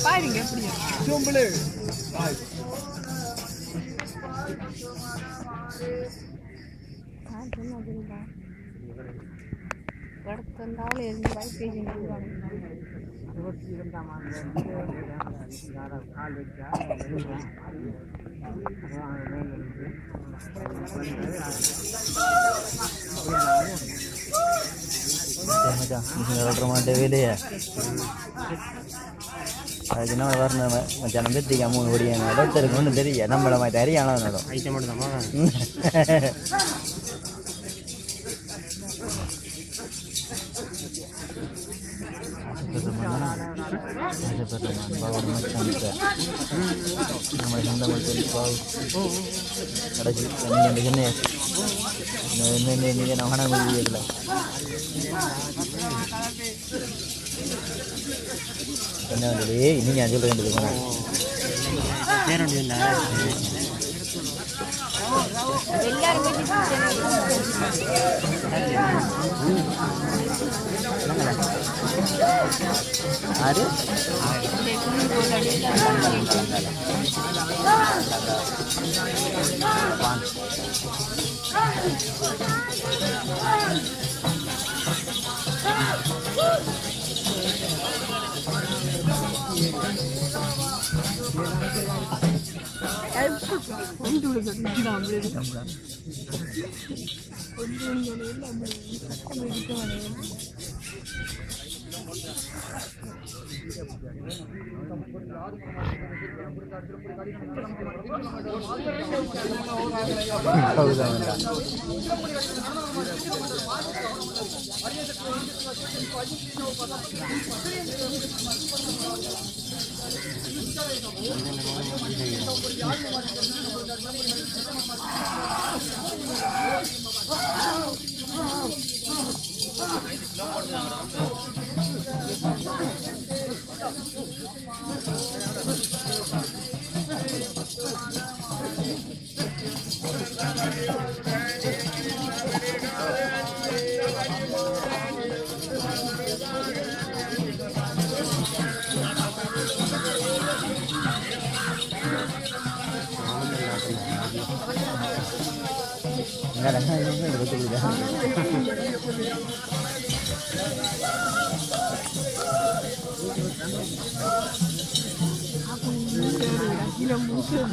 பாருங்க எப்படி படுத்திருந்தாலும் எந்த வைப்பேஜ் கால் வச்சா வேலையா அதுனா வரணும் மச்சான் பெத்திக்கா 3 கோடி ஒருத்தருக்கு ஒன்றும் தெரியும் நம்மள மாதிரி தெரியாமல் நடும் ஐட்டம் மட்டும் நம்ம சொந்த கடைசி என்ன நான் வேணா முடியல என்ன வந்து இன்னும் நான் சொல்ல வேண்டியது ஆறு